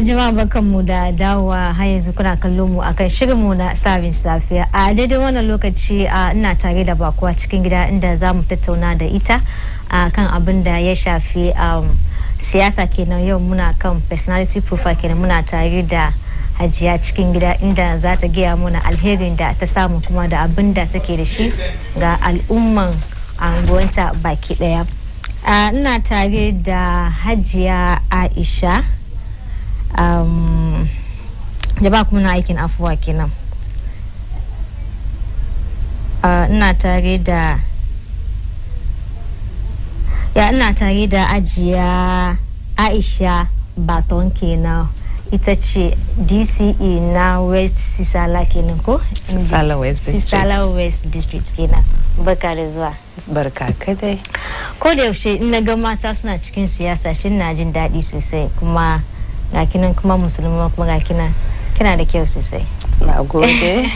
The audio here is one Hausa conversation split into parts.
jama'a barkanmu da dawowa har yanzu kuna kallon mu akan shirinmu na sabin safiya. A daidai wannan lokaci ina tare da bakuwa cikin gida inda zamu tattauna da ita kan abin da ya shafi siyasa kenan. Yau muna kan personality profile kenan, muna tare da Hajiya cikin gida inda za ta gaya mana alherin da ta samu kuma da abin da take da shi ga al'umman anguwanta baki daya. Ina tare da Hajiya Aisha, jama'a kuma na aikin afuwa kenan. Ina tare da Hajiya Aisha Baton kenan, ita ce DCE na West Sisala kenan ko? Sisala West District kenan. Barka da zuwa. Barka kadai. Ko da yaushe in na ga mata suna cikin siyasa shi na jin daɗi sosai, kuma ga kinan kuma musulma kuma ga kinan kina da kyau sosai. Na gode.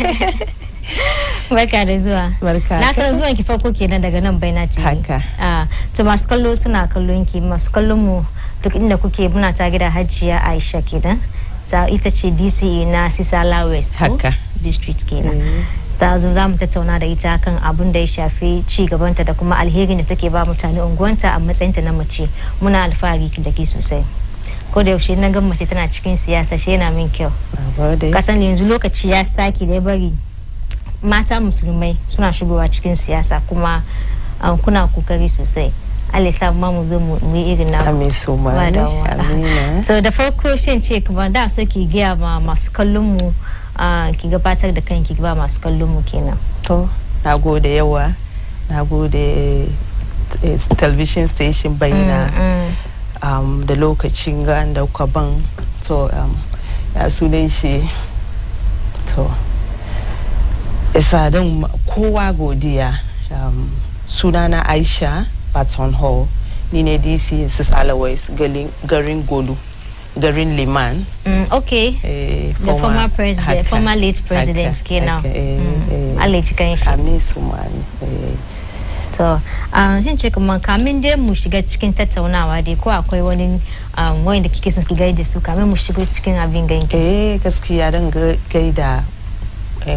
Barka da zuwa. Barka. Na san zuwan ki farko kenan daga nan Baina TV. Haka. To masu kallo suna kallon ki, masu kallon mu duk inda kuke muna tare da Hajiya Aisha kenan. Ta ita ce DCE na Sisala West District kenan. Ta zo za mu tattauna da ita kan abin da ya shafi ci gabanta da kuma alherin da take ba mutane unguwanta a matsayinta na mace. Muna alfahari da ke sosai. Ko da yaushe na ga mace tana cikin siyasa shi yana min kyau. Kasan yanzu lokaci ya saki da ya bari mata musulmai suna shigowa cikin siyasa, kuma kuna kokari sosai. Allah sa mu zo mu yi irin na. Amin so ma. Amin. So da farko shin ce kuma da so ki gaya ma masu kallon mu ki gabatar da kanki ba masu kallon mu kenan. To nagode yawa, nagode television station Baina da lokacin ga da kuka ban. To ya sunan shi, to isa don kowa godiya. Sunana Aisha Baton Hall, ni ne DC Sisala West, garin Golu, garin Liman. Okay. The former president, former late president kenan. Allah ya cikin shi. Amin sumani. To shin ce kuma kamin dai mu shiga cikin tattaunawa dai, ko akwai wani wanda kike son ki gaida su kamin mu shigo cikin abin ganki? Gaskiya dan gaida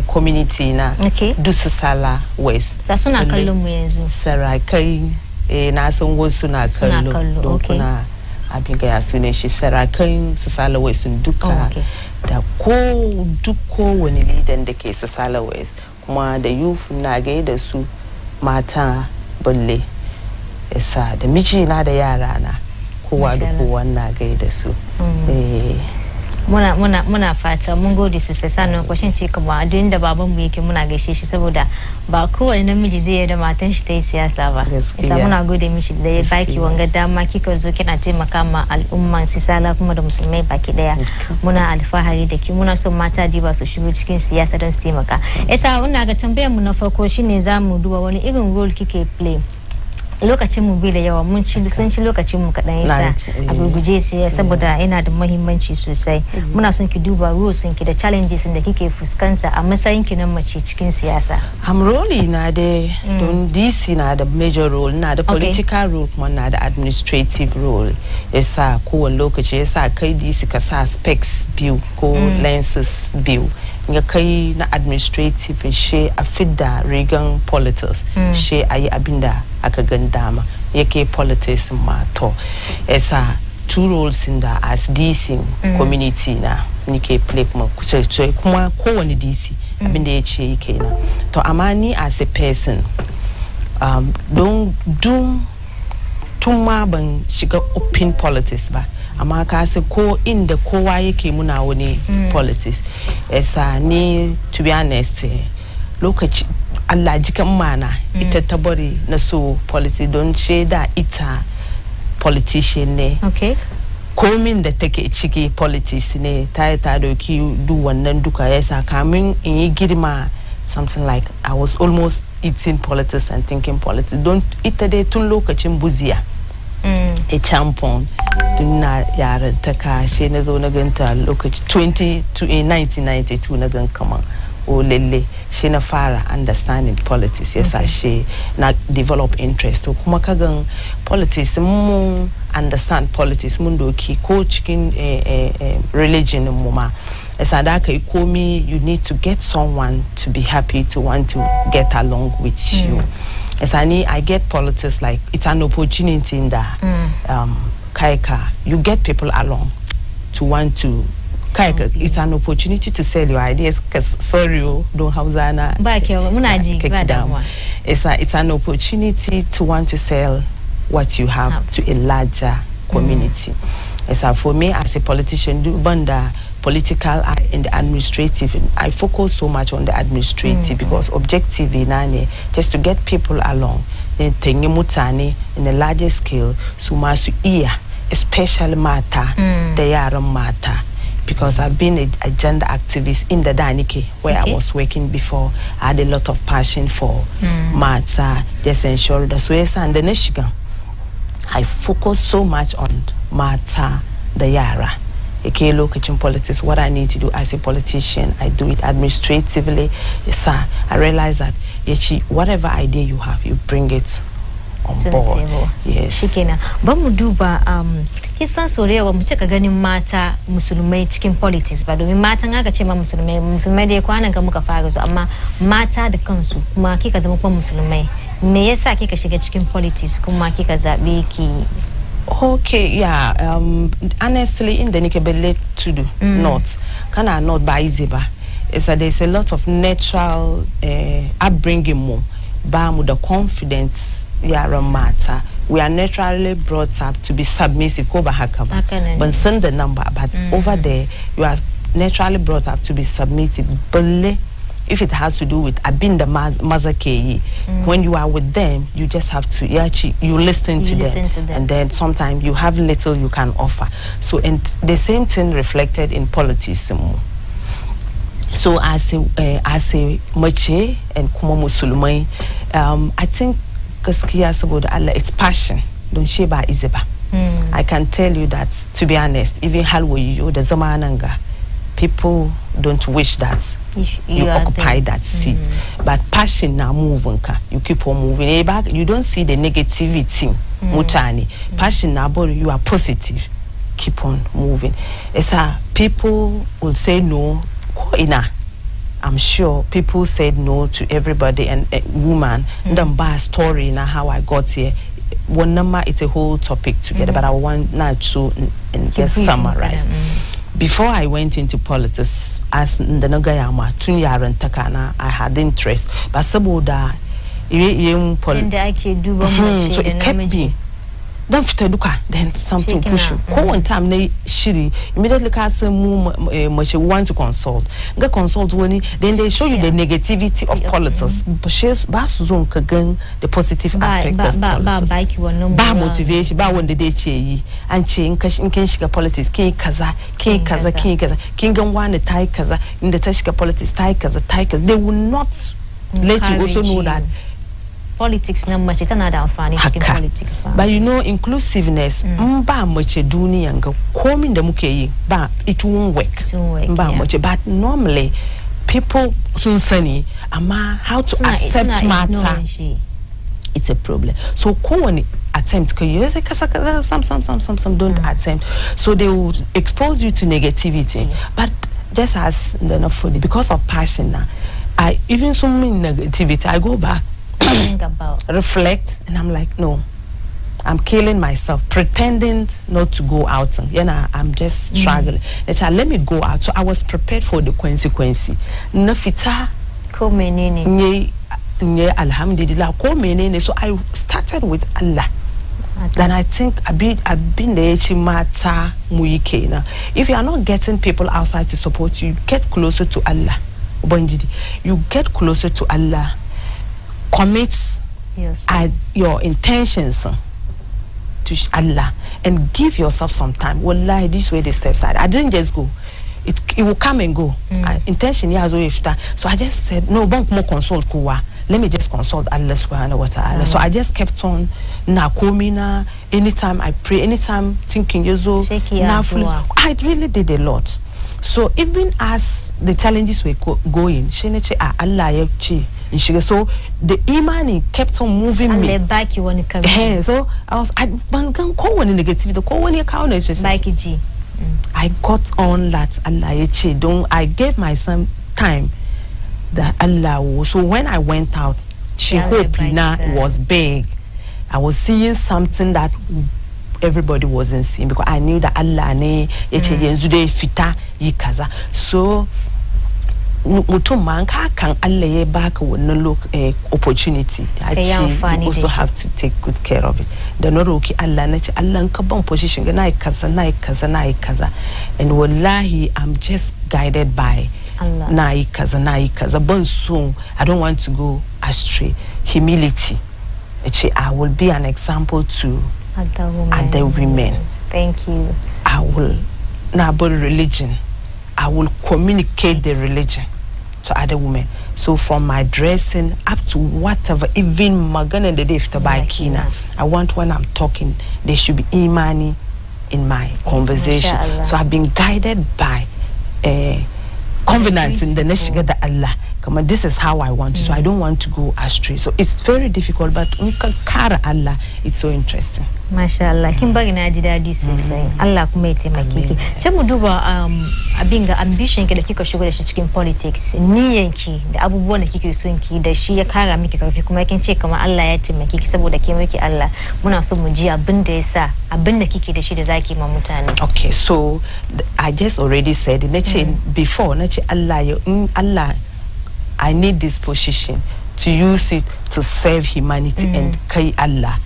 community na Sisala West. Ta suna kallon mu yanzu. Sarakai na san wasu na kallo don kuna abin ga ya sunan shi. Sarakai Sisala West sun duka da duk kowane lidan da ke Sisala West, kuma da youth na gaida su, mata balle yasa da mijina da yara na kowa da kowa na gaida su. Muna fata mun gode sosai. Sannan kwashin ce kuma duk inda baban mu yake muna gaishe shi, saboda ba kowane namiji zai yi da matan shi ta yi siyasa ba. Isa muna gode mishi da ya baki wanga dama kika zo kina taimaka ma al'umman Sisala kuma da musulmai baki daya. Muna alfahari da ki, muna son mata diba su shigo cikin siyasa don su taimaka. Isa ina ga tambayar mu na farko shine zamu duba wani irin role kike play. Lokacin mu bi da yawa sun ci lokacin mu kadan yasa a gurguje sai saboda yana da muhimmanci sosai. Muna son ki duba roles ki da challenges da kike fuskanta a matsayin ki na mace cikin siyasa. Role na da don DC na da major role, na da political role, kuma na da administrative role. Yasa kowane lokaci yasa kai DC ka sa specs biyu ko lenses biyu. Nga kai na administrative she a fidda rigan politics, she ayi abinda aka gan dama yake politics ma. To esa two roles in da as DC community na nike play kuma kowane DC abinda ya ce yake na. To amma ni as a person don tun ma ban shiga open politics ba, amma ka sai ko inda kowa yake muna wani politics. Esa ni to be honest lokaci Allah jikan mana ita ta bari na so politics don da ita politician ne. Komin da take ciki politics ne, ta doki duk wannan duka. Yasa kamin in yi girma, something like I was almost eating politics and thinking politics. Don ita dai tun lokacin buziya a champion tun na yaran ta kashe na zo na ganta lokaci 1992 na gan kaman o lele she na fara understanding politics yes I she na develop interest kuma kagan politics mu understand politics mundo ki coach kin religion muma esadaka ikomi you need to get someone to be happy to want to get along with you esani I get politics like it's an opportunity in the kaika you get people along to want to kaika it's an opportunity to sell your ideas cuz sorry don't hauzana it's an opportunity to want to sell what you have to a larger community. For me as a politician do banda political and the administrative I focus so much on the administrative because objectively nane just to get people along then tengi mutane in a larger scale so masu iya especially matter the yaran matter because I've been a gender activist in the Danike where I was working before. I had a lot of passion for matter just ensure the Suez and the Michigan. I focus so much on matter the yara. Okay, local politics, what I need to do as a politician, I do it administratively. Yes, sir. I realize that whatever idea you have, you bring it on board. Yes. Shikena. Bamuduba kisan sore wa mucheka gani mata musulmai cikin politics ba domin matan aka ce ma musulmai da kwanan ga muka fara su amma mata da kansu kuma kika zama kuma musulmai me yasa kika shiga cikin politics kuma kika zabe ki okay yeah honestly in the Nikebele to do not kana not by easy ba is that there's a lot of natural upbringing mo ba mu the confidence yara mata we are naturally brought up to be submissive but send the number but over there you are naturally brought up to be submissive but if it has to do with abinda mazakei when you are with them you just have to you listen to them and then sometimes you have little you can offer so and the same thing reflected in politics so as a mache and kuma musulmai I think Allah, it's passion. Don't sheba izeba. I can tell you that, to be honest, even halwa the zamananga, people don't wish that you occupy that seat. But passion now moving, you keep on moving. You don't see the negativity, mutani. Passion now, but you are positive. Keep on moving. People will say no, I'm sure people said no to everybody and a woman. The story now how I got here. One number it's a whole topic together, but I want now to just summarize. Before I went into politics, as the Nogayama, Tunyar and Takana, I had interest, but Saboda, so it kept me. Then something push you. One time they shiri immediately cast much want to consult. Get consult when then they show you the negativity of politics. But she's basuzon kagan the positive aspect of politics. Ba motivation, ba when the day che and che in kinshika politics, king kaza, king one the tie kaza in the tashika politics, tie kaza. They will not let you also know that. Politics na much it's another funny politics but you know inclusiveness mba much duni yanga komi da muke yi ba it won't work mba much but normally people sun sani ama how to accept matter it's a problem so kowane attempt can you say kasa some don't attempt so they will expose you to negativity but just as because of passion now I even so mean negativity I go back about reflect and I'm like no I'm killing myself pretending not to go out I'm just struggling let me go out so I was prepared for the consequence nafita ko menene nye alhamdulillah ko menene so I started with Allah then I think I've been the mata muike na if you are not getting people outside to support you get closer to Allah you get closer to Allah commit your intentions to Allah and give yourself some time. Wallahi, this way the steps I didn't just go. It will come and go. Intention so I just said no, don't more consult kuwa. Let me just consult Allah subhanahu wa ta'ala. So I just kept on nakomina anytime I pray, anytime thinking I really did a lot. So even as the challenges were going, she nace Allah ya ce in shiga. So the imani kept on moving me. Allah back you wani kaga. So I ban gan kowane negativity, kowane ya kawo ne ce. Baki ji. I got on that Allah ya ce. Don't I gave myself time that Allah was. So when I went out, she hope na was big. I was seeing something that everybody wasn't seeing, because I knew that Allah ne yace yanzu dai fita yi kaza. So mutum man ka kan Allah ya baka wannan opportunity, you also have to take good care of it. Da na roki Allah nace Allah ka ban position ga nayi kaza, and wallahi I'm just guided by Allah. Nayi kaza ban so, I don't want to go astray. Humility, I will be an example to other women. Thank you. I will not about religion. I will communicate the religion to other women. So from my dressing up to whatever, even magana and the day after by kina, I want when I'm talking, there should be imani in my conversation. So I've been guided by confidence in the neshiga da Allah. Come on, this is how I want to. So I don't want to go astray. So it's very difficult, but kara Allah, it's so interesting. Mashallah, kin bari na ji dadi sosai. Allah kuma ya taimake ki. Sai mu duba abin ga ambition ki da kika shigo da shi cikin politics. Niyanki da abubuwan da kike so ki da shi ya kara miki karfi, kuma kin ce kamar Allah ya taimake ki saboda ke miki Allah. Muna so mu ji abin da yasa, abin da kike da shi da zaki ma mutane. Okay, so I just already said before nace Allah I need this position to use it to serve humanity and kai Allah.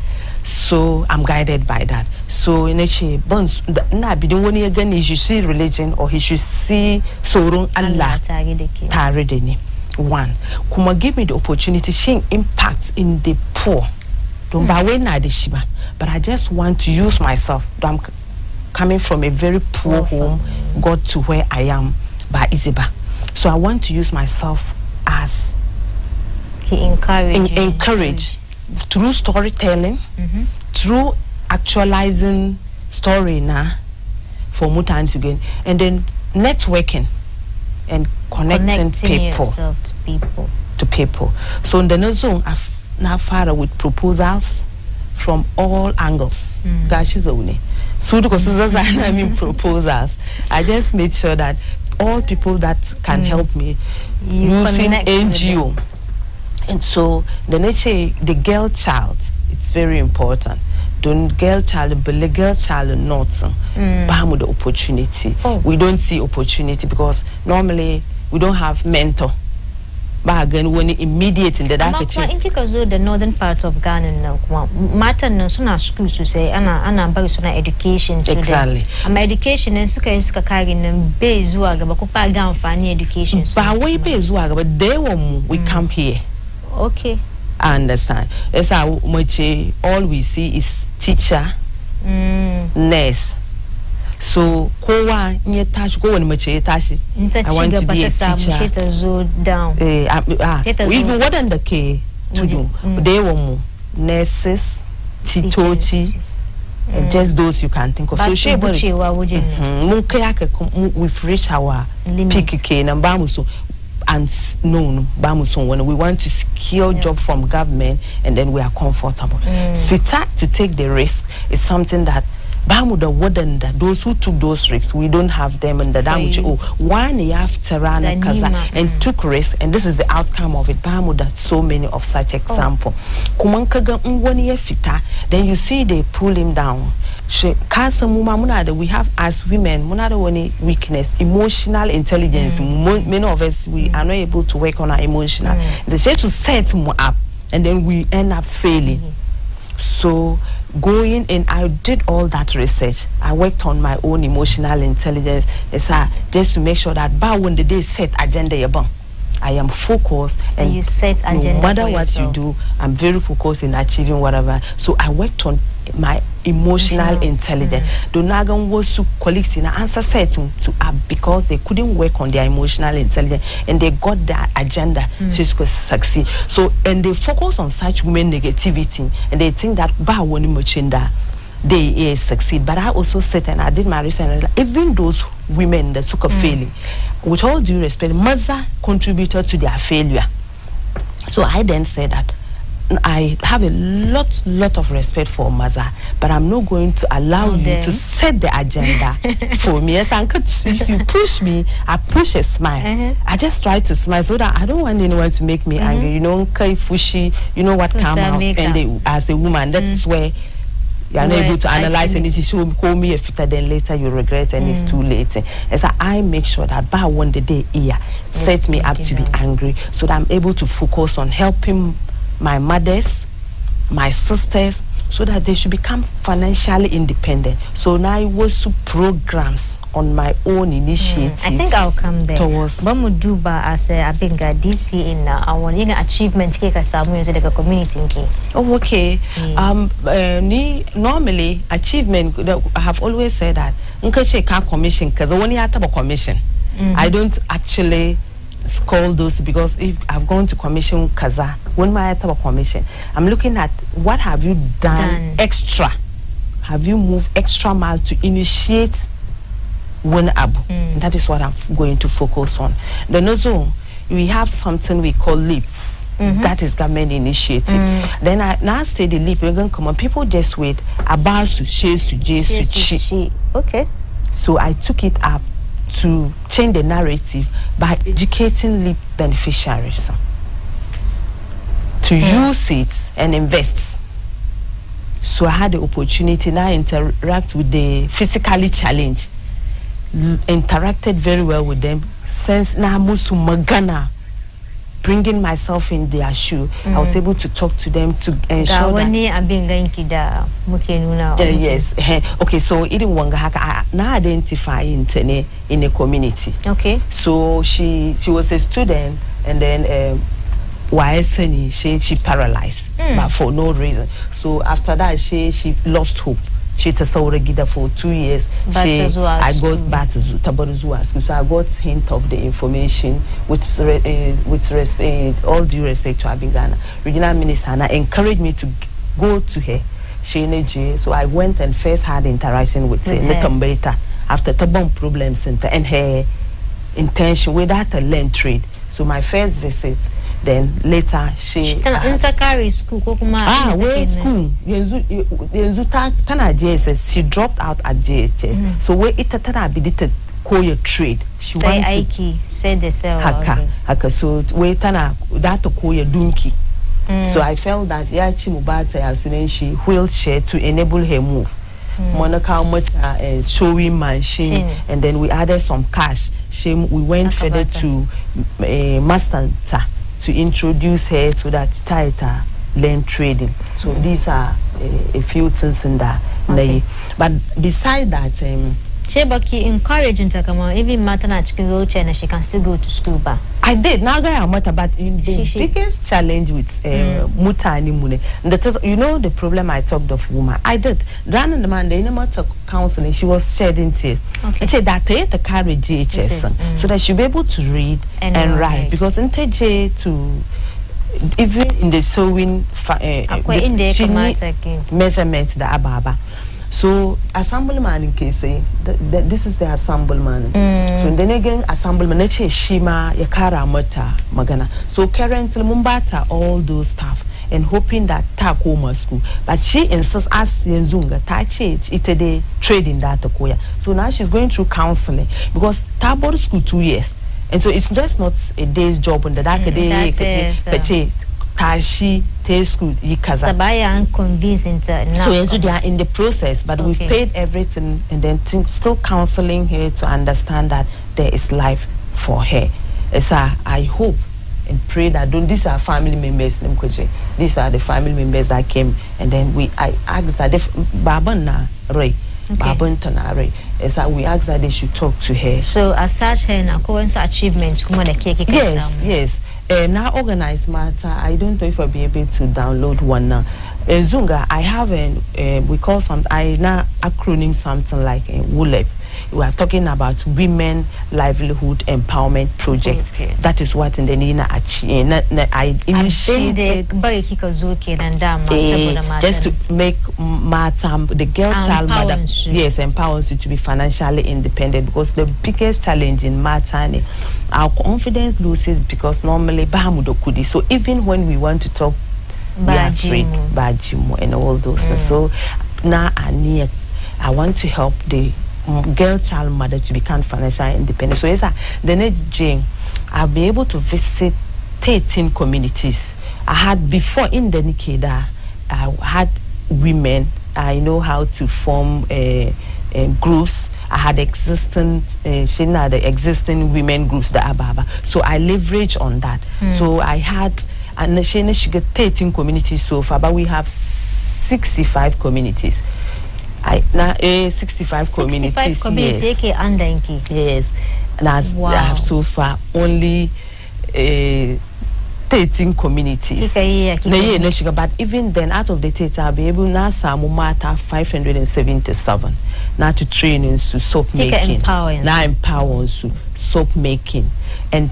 So I'm guided by that. So in a na bidin wani ya gani, he should see religion or he should see sorun Allah tare da ni. One, kuma give me the opportunity showing impact in the poor. Don't ba wai na da shi ba, but I just want to use myself. I'm coming from a very poor home, got to where I am by Iziba. So I want to use myself as he encourage through storytelling, through actualizing story na for mutans again, and then networking and connecting people to people. So in the zone I've now far with proposals from all angles. So because I mean proposals, I just made sure that all people that can help me using NGO. And so the girl child, it's very important. Don't girl child, but the girl child not the opportunity. We don't see opportunity because normally we don't have mentor. But again, when immediate in the dark, the northern part of Ghana now, matter no sooner schools to say, Anna Barisona education. Exactly. Education and Suka carrying them Bezuaga, but down funny education. But we Bezuaga, but they won't we come here. Okay. I understand. That's how much all we see is teacher, nurse. So kowa nye tashi kowane mace tashi I want to be a teacher down even waɗanda ke tudu da yawan mu nurses titoci and just those you can think of. So she mun kai haka we've reached our peak kenan ba mu so and no ba mu so when we want to secure job from government and then we are comfortable. Fita to take the risk is something that those who took those risks, we don't have them in the damuchi. One after kaza and took risks, and this is the outcome of it. Bamuda, so many of such example. Kumankaga ngwani fita, then you see they pull him down. We have as women, munada wani weakness, emotional intelligence. Many of us we are not able to work on our emotional. They say to set more up, and then we end up failing. So going in, I did all that research. I worked on my own emotional intelligence just to make sure that when the day set agenda, I am focused, and you set agenda no matter what you do, I'm very focused in achieving whatever. So I worked on my emotional intelligence. Donagan was to colleagues in answer set to because they couldn't work on their emotional intelligence and they got their agenda to succeed. So and they focus on such women negativity and they think that they succeed. But I also said, and I did my research, even those women that suka failing. With all due respect, mother contributed to their failure. So I then said that I have a lot of respect for mother, but I'm not going to allow you to set the agenda for me. Yes, uncle, if you push me, I push a smile. I just try to smile so that I don't want anyone to make me angry. You know, fushy, you know what come out, and as a woman, that's where you are not able to analyze anything. She will call me a fitter, then later you regret, and it's too late. And so I make sure that by one day set me up to be angry, so that I'm able to focus on helping my mothers, my sisters, so that they should become financially independent. So now I was programs on my own initiative. I think I'll come there. Bamuduba as a Abinga DC in our achievement cake as a community. Oh, okay. Normally achievement, I have always said that Nkache can't commission because when you have a commission, I don't actually call those, because if I've gone to commission kaza, when my have a commission, I'm looking at what have you done extra. Have you moved extra mile to initiate one abu? That is what I'm going to focus on. Then also we have something we call LEAP. That is government initiative. Then I now say the LEAP, we're going to come on. People just wait. Abasu, Shesu, Jesu, Chi. Okay. So I took it up to change the narrative by educating LEAP beneficiaries to use it and invest. So I had the opportunity now interact with the physically challenged, interacted very well with them. Since now Musu Magana, bringing myself in their shoe, I was able to talk to them to ensure that. Yes. Okay. So it now identify in a community. Okay. So she was a student, and then YSN she paralyzed, but for no reason. So after that she lost hope. She was for 2 years. I got back to Tabarizua school, so I got hint of the information, with all due respect to Abingana, regional minister, and encouraged me to go to her. So I went and first had interaction with her in the Tambeta after Tabon Problem Center, and her intention without a land trade. So my first visit. Then later she intercarry school where school JSS. She dropped out at JHS. So where it be koya trade. She wants to said the cell haka. So where tana that koya dunki. So I felt that yachi mubata as soon as she wheelchair to enable her move. Monica showing machine, and then we added some cash. We went further to Mastanta to introduce her to that tighter land trading. So these are a few things in that. But beside that, she encouraging to come on, even Matana wheelchair, and she can still go to school. I did. Now I am but the biggest challenge with Mutani Mune. You know the problem I talked of woman. I did. Ran in the man, they never took counseling. She was shedding tears. Okay. She that the carry GHS so that she'll be able to read and write. Because in TJ to even in the sewing she need measurements the ababa. So assemblyman in case this is the assemblyman. So then again assemblyman neche shima yakara mata magana. So currently mumbata all those stuff and hoping that takoma school. But she insists as yenzunga tache itede trading that koya. So now she's going through counseling because tabor school 2 years. And so it's just not a day's job on the dark day. Tashi school Sabaya and convincing so they are in the process, but we've paid everything and then still counseling her to understand that there is life for her. So I hope and pray that these are family members. These are the family members that came, and then I asked that if Babana Ray. So we asked that they should talk to her. So as such her achievements yes. Now organized matter, I don't know if I'll be able to download one now. Zunga, I have we call some, I now acronym something like WULEP. we are talking about women livelihood empowerment project. That is what in the Nina I initiated just to make the girl child mother empowers you to be financially independent, because the biggest challenge in Matani, our confidence loses because normally Bahamudo Kudi. So even when we want to talk, we are afraid Bajimo and all those things. So now I want to help the girl child mother to become financially independent. So yes, the next Jane, I'll be able to visit 13 communities. I had before in the Nikeda, I had women. I know how to form groups. I had existing women groups that Ababa. So I leverage on that. So I had and she got 13 communities so far, but we have 65 communities. 65 communities. Yes. And I have so far only 13 communities. But even then, out of the 13, I'll be able now to 577 now to trainings to soap making. Now empowers to soap making. And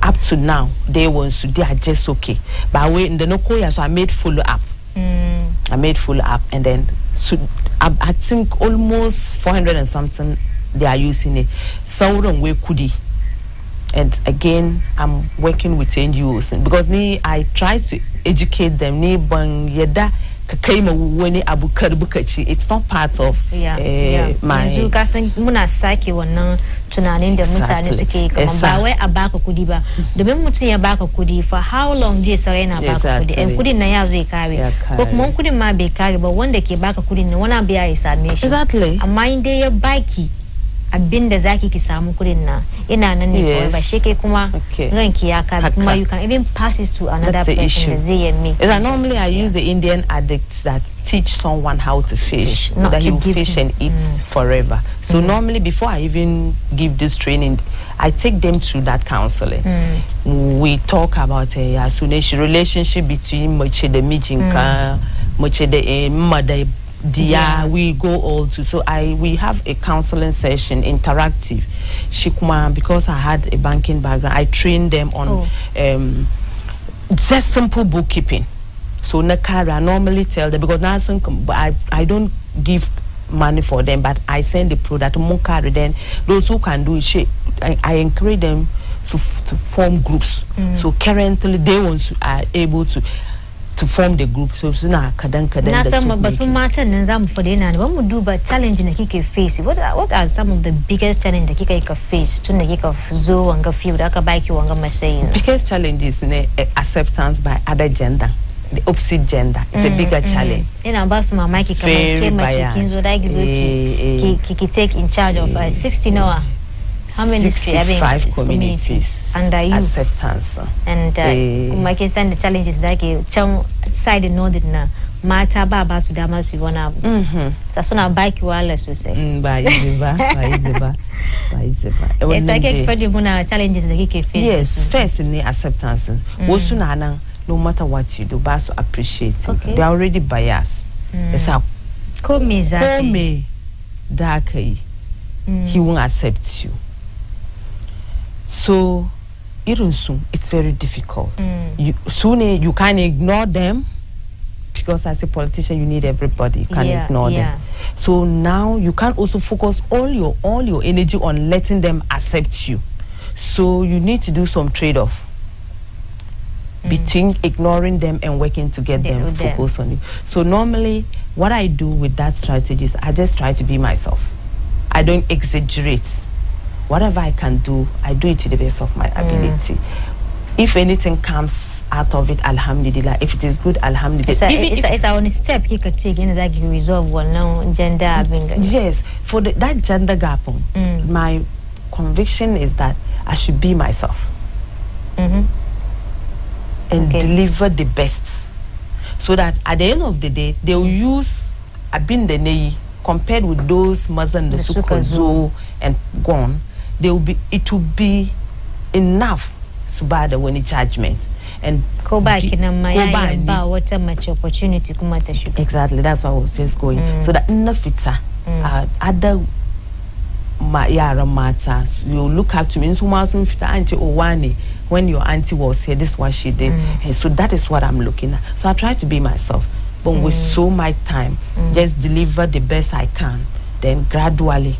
up to now, they are just okay. But in the Nokoya, so I made follow up. I made follow up, and then I think almost 400 and something they are using it. Sauron we kudi. And again, I'm working with NGOs because I try to educate them. It's not part of my. For how long do you surrender back and put in a carry? But one couldn't my be carry, but one day came back a couldn't one be a submission. Exactly. A mind day bikey. I've been the Zaki Kisamu Kurina in an forever. Shake Kuma, Rankiaka, Kuma, you can even pass it to another person. Normally, I use the Indian addicts that teach someone how to fish so that he will fish and eat forever. So, normally, before I even give this training, I take them through that counseling. We talk about a relationship between Moche the Mijinka, Moche the mother. We go all to we have a counseling session interactive. Shikuma, because I had a banking background, I trained them on just simple bookkeeping. So Nakara normally tell them, because now I don't give money for them, but I send the product Mokari. Then those who can do it, I encourage them to form groups. So currently they are able to form the group. So sooner but so matter and for the end when do but challenge in the kick face. What are some of the biggest challenges the kick face to the kick of zoo and feel that a bike you want to say? Biggest challenge is acceptance by other gender, the opposite gender. It's a bigger challenge. In a bus my Mikey came take in charge of 16 hour. How many 65 communities under you acceptance and my case and the challenges that side noted na Mata Baba to Damas you wanna that's when I bike you all we say by Ziba. Yes, I get for the challenges that he face. Yes, first in the acceptance. No matter what you do, but appreciate it. They're already biased. It's a come dark. He won't accept you. So, it's very difficult. You can't ignore them, because as a politician, you need everybody. You can't ignore them. So now you can also focus all your energy on letting them accept you. So you need to do some trade-off between ignoring them and working to get them focus on you. So normally, what I do with that strategy is I just try to be myself. I don't exaggerate. Whatever I can do, I do it to the best of my ability. If anything comes out of it, alhamdulillah. If it is good, alhamdulillah. It's our only step you could take in that you resolve one now gender. Yes, for that gender gap, my conviction is that I should be myself and deliver the best, so that at the end of the day, they will use Abindene compared with those Mazan the Sukazo and gone. It will be enough to buy the winning judgment and go back in my what much opportunity. Exactly, that's why I was just going. So that enough other yaran mata, you look up to me. So auntie Owani, when your auntie was here, this is what she did. And so that is what I'm looking at. So I try to be myself, but with so much time, just deliver the best I can. Then gradually,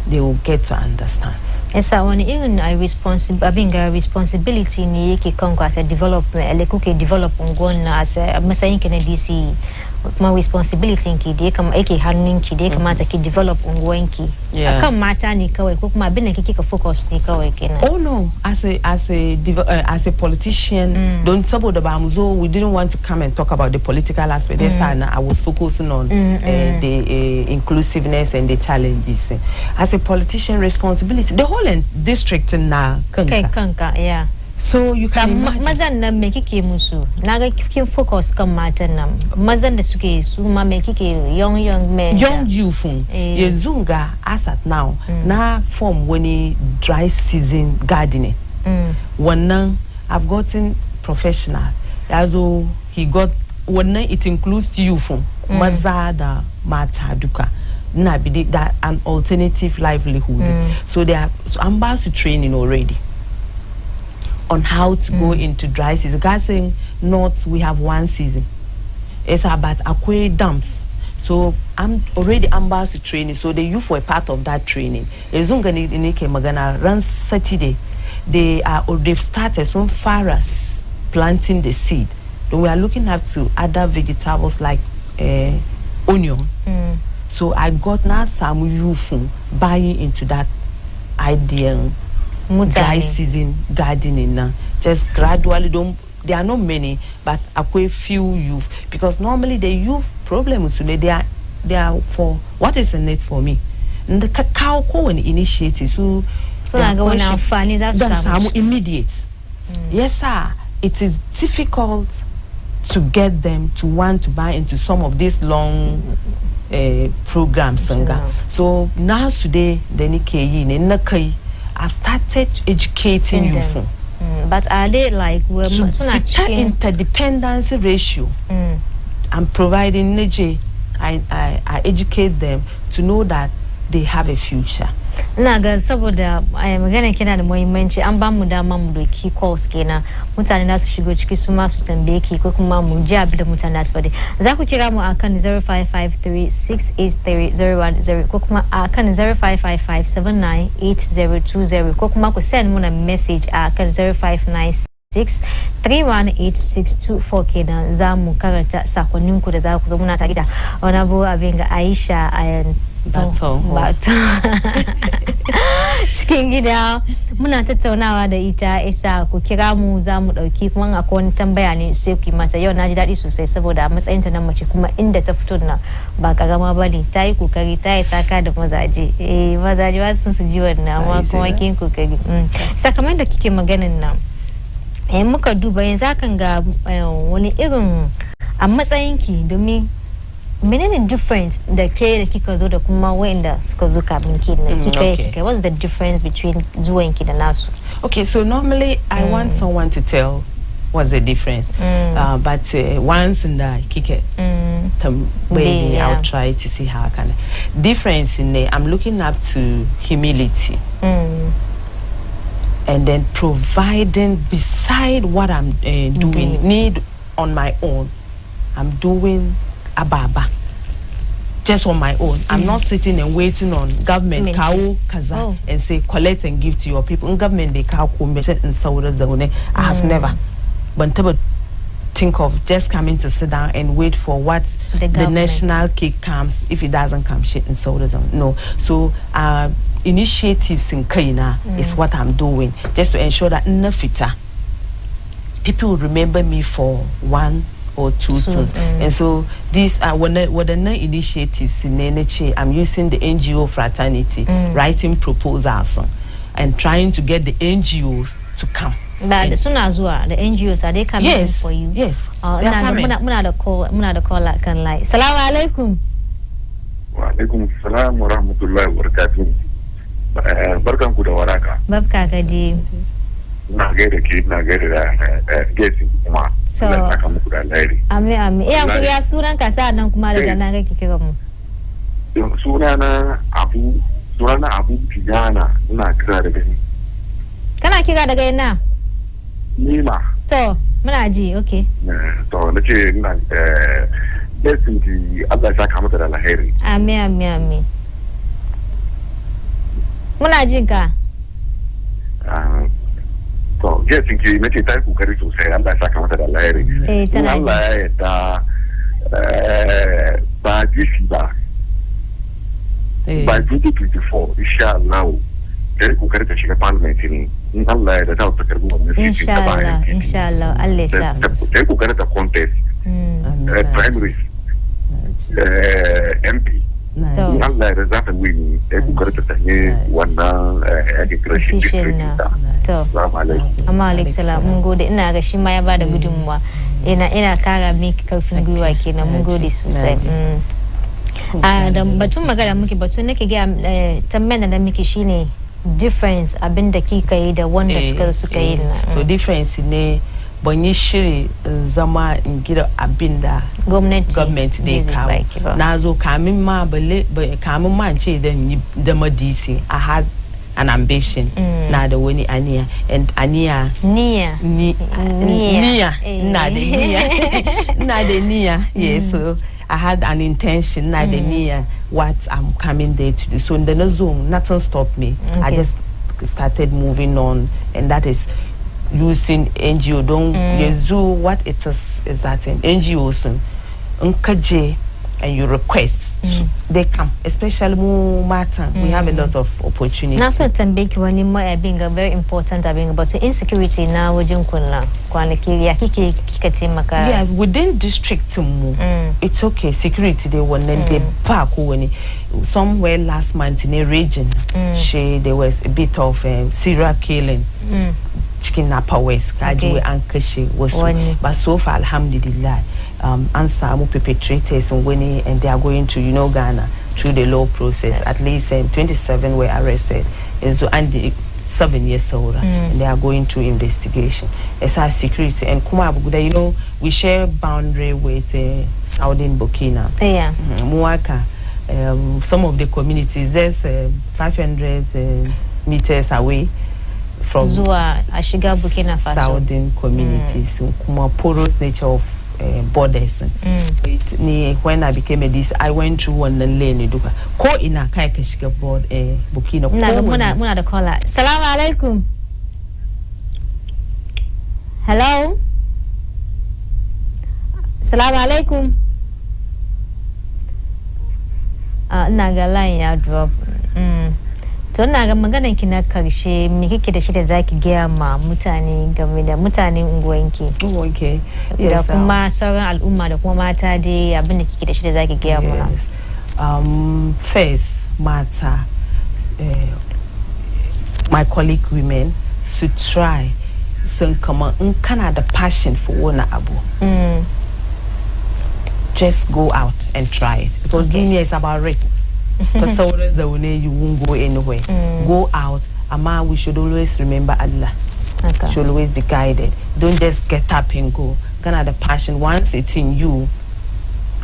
they will get to understand. Yes, I want even responsibility ni yake kanko as a development, like okay develop ngona as a masayin kene DC. My responsibility nki de kama eke handling ki de kama ta ki develop ngwenki. Aka mata ni kawai ko kuma bin kike ka focus ni kawai kenan. Oh no, as a politician, don't support the Bamzo. We didn't want to come and talk about the political aspect. Yes, I was focusing on the inclusiveness and the challenges. As a politician, responsibility. The whole district na kanka. Yeah. So you can imagine. Mazan na mekike musu. Naga kike focus kan matan nan. Mazan da suke su ma mekike young men. Young youth. Yezunga as at now na form when dry season gardening. Wannan I've gotten professional. Also he got wannan it includes youth. Maza da mata duka. Na be that an alternative livelihood. So they are ambassador training already on how to go into dry season. Guys saying not we have one season. It's about aqua dumps. So I'm already ambassador training. So the youth were part of that training. Ezungani inike magana run Saturday. They've started some farmers planting the seed. Then we are looking up to other vegetables like onion. So I got now some youth buying into that idea. Dry season gardening now. Just gradually there are not many, but quite few youth, because normally the youth problems they are for what is in it for me. And the cacao initiative so I go now funny that's immediate. Yes sir, it is difficult to get them to want to buy into some of these long programs. So now today the Nikkei I've started educating youth. But are they like interdependence ratio? I'm providing I educate them to know that they have a future. Naga saboda magana kina da muhimmanci an ba mu dama mu doki calls kenan mutane nasu shigo ciki su ma su tambaye ki ko kuma mu ji abin da mutane nasu fadi za ku kira mu akan 0553683010 ko kuma akan 0555798020 ko kuma ku send muna message akan 0596318624 kenan za mu karanta sakonninku da za ku zo muna tare da Honorable Abinga Aisha Bato cikin gida muna tattaunawa da ita Isa ku kira mu za mu dauki kuma akwai wani tambaya ne sai ku yi mata yau na ji dadi sosai saboda matsayin ta nan mace kuma inda ta fito na ba karama bane ta yi kokari ta yi taka da mazaje mazaje wasu su ji wannan amma kuma kin kokari sakamakon da kike maganin nan muka duba yanzu kan ga wani irin a matsayin ki domin menene difference da ke da kika zo da kuma wanda suka zo kafin ki na kika what's the difference between zuwan ki da nasu? Okay, so normally I want someone to tell what's the difference, but once in the kike I'll try to see how I can difference in the I'm looking up to humility and then providing beside what I'm doing need on my own. I'm doing ababa just on my own. I'm not sitting and waiting on government kaza and say collect and give to your people. In government they kawo and saura zone. I have never but think of just coming to sit down and wait for what the national cake comes. If it doesn't come, shit and saura zone. No. So initiatives in Kaina is what I'm doing just to ensure that nafita people will remember me for 1 or 2 things. And so these are when the initiatives in NHA, I'm using the NGO fraternity, writing proposals and trying to get the NGOs to come. But as soon as the NGOs are they coming for you? Yes. Muna da call kan like. Assalamu alaikum. Wa alaikum assalam wa rahmatullahi wa barakatuh. Barkanku da waraka. Barka ka ji. Na gaida ke na gaida da gesi kuma so saka muku da alheri amin ya sunan ka sa nan kuma daga nan kake kira mu suna na Abu sunana Abu Pigana ina kira daga ni. Kana kira daga ina? Nima. To, muna ji, okay. To, nace ina blessing ki Allah ya saka mata da alheri. Amin. Muna jin ka. To, blessing ki nace ta yi kokari sosai, Allah ya saka mata da alheri. Tana ji. Allah ya yarda ba jishi ba. By 2024, insha Allah, ta yi kokari ta shiga parliament ne. In Allah ya yarda ta karbi wannan seat ta bayan. Insha Allah, Allah ya sa. Ta yi kokari ta contest. Primaries. MP. In Allah ya za ta wini ta yi kokari ta sanye wannan ake kira shi district ta. Assalamu alaikum. Amma alaikum salam. Mun gode. Ina ga shi ma ya bada gudunmuwa. Ina kara miki karfin gwiwa kenan. Mun gode sosai. Da batun magana muke batun nake ga tambayar da muke shine difference abinda kika yi da wanda suka yi na. So difference ne ban yi shiri zama in gida abinda gwamnati da ya kawo. Na zo kamin ma ce da madisi I had an ambition na da wani aniya and aniya ina da niya yes so I had an intention na da niya what I'm coming there to do. So in the zone nothing stopped me. I just started moving on, and that is using NGO. Don't what it is that in NGOs unkaje and you request they come, especially more matter we have a lot of opportunities. Na so tambeki wani mo being very important about insecurity na wajin kunna kwanaki ya kike taimaka. Yeah, within district mu it's okay, security they won then they park wani somewhere last month in a region there was a bit of serial killing. Chicken Napa West, Kajiwe and Kashi was but so far alhamdulillah answer more perpetrators and winning, and they are going to Ghana through the law process. Yes. At least 27 were arrested, and so and 7 years old, and they are going to investigation. As our security and Kumabuguda, we share boundary with Southern Burkina. Yeah. Muaka, some of the communities there's 500 meters away from Zua Ashiga Burkina Faso southern communities. Kuma porous nature of borders. When I became a this, I went through one lane. Ko ina kai ka shiga board Burkina. Muna da caller. Assalamu alaikum. Hello. Assalamu alaikum. Ina ga line ya drop. To ina ga maganar ki na karshe me kike da shi da zaki gaya ma mutane game da mutanen unguwanki? Okay. Yes. Da kuma sauran al'umma da kuma mata dai abin da kike da shi da zaki gaya mana. First matter my colleague women should try sun kama in kana da passion for wani abu. Just go out and try it, because dunya is about risk. Because you won't go anywhere. Go out. Ama, we should always remember Allah. Should always be guided. Don't just get up and go. Gonna the passion once it's in you.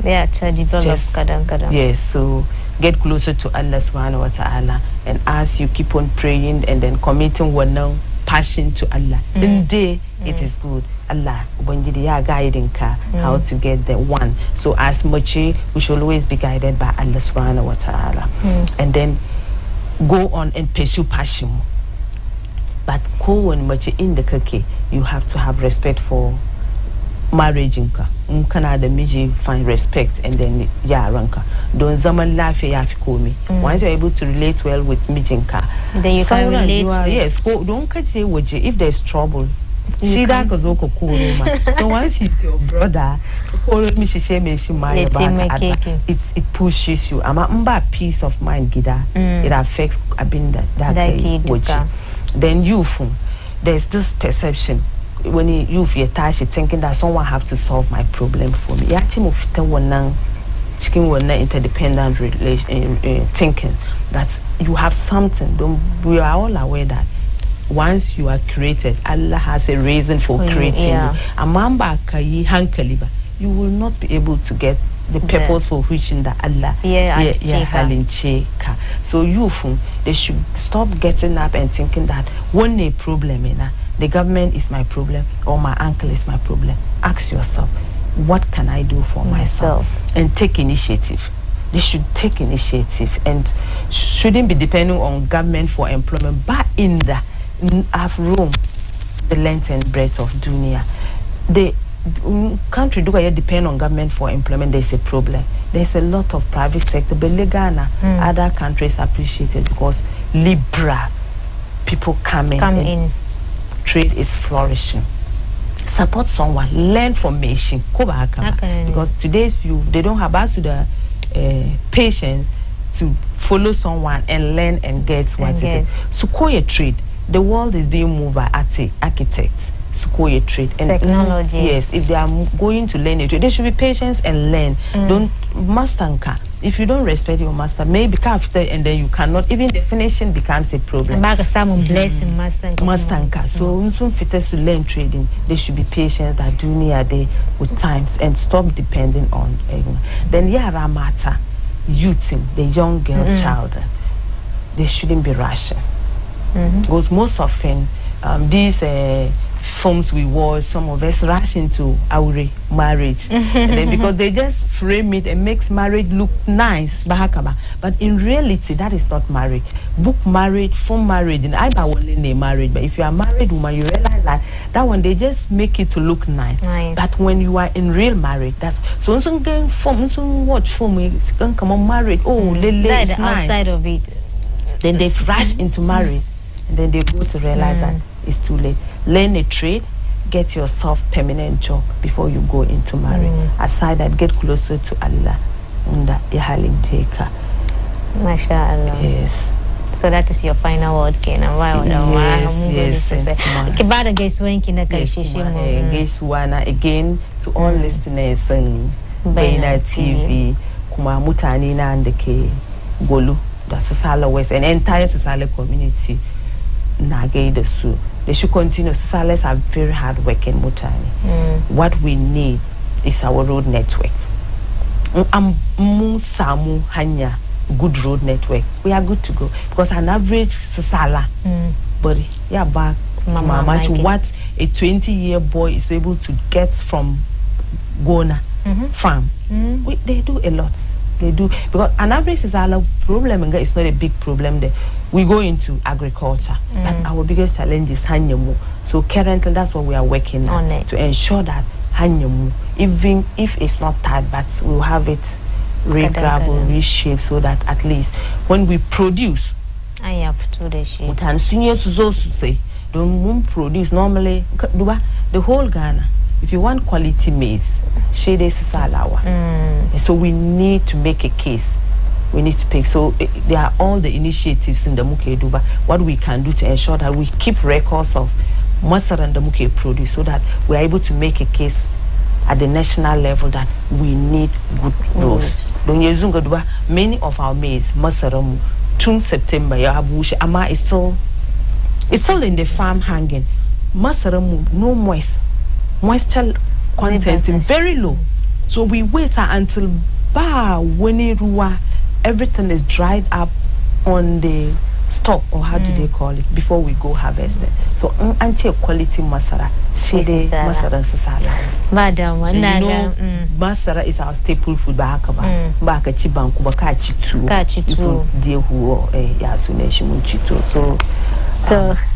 Yeah, to develop kadang. Yes, so get closer to Allah subhanahu wa ta'ala, and as you keep on praying and then committing one now passion to Allah. In day it is good. Allah when you are guiding ka how to get the one. So as much we should always be guided by Allah subhanahu wa ta'ala. And then go on and pursue passion. But go on much in the kake, you have to have respect for marriage inka. Kana da miji find respect, and then ranka. Don't zaman lafiya yafi komi. Once you're able to relate well with mijinka, then you can relate. Yes, go don't kaje waje if there's trouble. She that goes oko kuruma. So once he's your brother, it pushes you. Ama mba peace of mind gida. It affects abinda that. Then there's this perception when you thinking that someone have to solve my problem for me. Interdependent thinking that you have something. We are all aware that once you are created, Allah has a reason for creating you. Amamba kayi hankaliba, you will not be able to get the purpose for which in the Allah halinche ka. So youth, they should stop getting up and thinking that one a problem the government is my problem or my uncle is my problem. Ask yourself, what can I do for myself? And take initiative. They should take initiative and shouldn't be depending on government for employment, but in the have room the length and breadth of dunia. The country do depend on government for employment, there's a problem. There's a lot of private sector, but Ghana, other countries appreciate it because Libra people come in. Trade is flourishing. Support someone, learn formation. Because today's youth, they don't have us to the patience to follow someone and learn and get what is it. So call a trade. The world is being moved by architects. So call a trade. And technology. Yes, if they are going to learn a trade, they should be patient and learn. Don't master. If you don't respect your master, maybe after and then you cannot, even the finishing becomes a problem. Blessing master. So soon fittest to learn trading, they should be patient that do near day with times and stop depending on then yara matter youthing, the young girl child, they shouldn't be rushing. Because most often these films we watch, some of us rush into our marriage and then because they just frame it and makes marriage look nice, but in reality that is not marriage. Book marriage, film marriage, and I only marriage, but if you are married woman, you realize that one they just make it to look nice. But when you are in real marriage, that's so game film, watch film, it's gonna come on marriage. Oh, lele, that's it's the outside nice. Of it. Then they rush into marriage, and then they go to realize that it's too late. Learn a trade, get yourself permanent job before you go into marriage. Aside that, get closer to Allah. MashaAllah. Yes. So that is your final word, Kena. Yes. Kibada gaiswen kina gaiswana again to all listeners and BEIN TV, kuma mutane na ndeke Golu, the Sisala West and entire Sisala community. Nage su. They should continue. Sisales are very hard working mutani. What we need is our road network. Samu hanya good road network. We are good to go because an average Sisala, but yeah, back mama, what a 20-year boy is able to get from Gona farm. They do a lot. They do because an average Sisala problem is not a big problem there. We go into agriculture, but our biggest challenge is hanyamu. So currently, that's what we are working on to ensure that hanyamu, even if it's not tied, but we'll have it re-gravel, reshaped, so that at least when we produce, don't produce normally the whole Ghana. If you want quality maize, shade is salawa. So we need to make a case. We need to pick. So there are all the initiatives in the Muke Duba. What we can do to ensure that we keep records of Masar and the Muke produce, so that we are able to make a case at the national level that we need good roads. Many of our maize, Masaramu, June, September, Ama is still in the farm hanging. Masaramu, no moisture content very low. So we wait until everything is dried up on the stock, or how do they call it, before we go harvest it. So anche quality masara, shede masara sisala. Madam, masara is our staple food. Baka chibanku baka chitu. Dear who yasuneshi munchito. So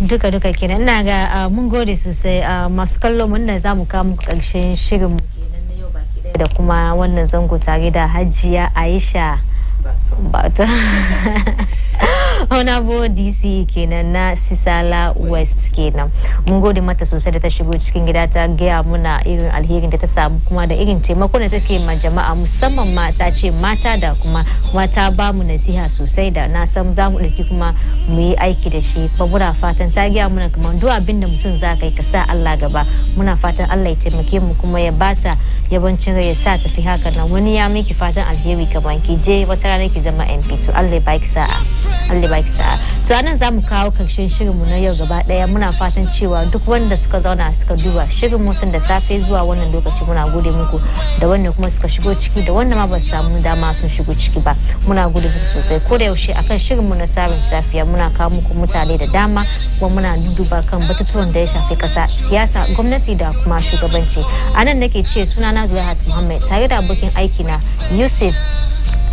duka kenan naga mun gode sosai masu kallo mun da zamu kawo muku karshen shirin mu kenan na yau baki daya da kuma wannan zango tare da Hajiya Aisha Bata Honorable DC kenan na Sisala West kenan. Mun gode mata sosai da ta shigo cikin gida ta gaya muna irin alherin da ta samu kuma da irin taimako da take ma jama'a, musamman mata ce mata da kuma mata ba mu nasiha sosai da na san za mu dauki kuma mu yi aiki da shi. Ba muna fatan ta gaya muna kuma duk abin da mutum za ka yi ka sa Allah gaba. Muna fatan Allah ya taimake mu kuma ya bata yabancin rai ya sa tafi haka nan. Wani ya miki fatan alheri kaman ki je wata rana ki zama MP to Allah ya baki sa'a. Allah baki sa'a to anan zamu kawo karshen shirin mu na yau gaba daya muna fatan cewa duk wanda suka zauna suka duba shirin mutun da safe zuwa wannan lokaci muna gode muku da wanda kuma suka shigo ciki da wanda ma ba su samu dama sun shigo ciki ba muna gode muku sosai ko da yaushe akan shirin mu na sabin safiya muna kawo muku mutane da dama kuma muna duba kan batutuwan da ya shafi kasa siyasa gwamnati da kuma shugabanci anan nake ce sunana Zulaihat Muhammad tare da abokin aiki na Yusuf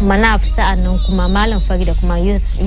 Manaf sa'annan kuma Malam Fari da kuma Yusuf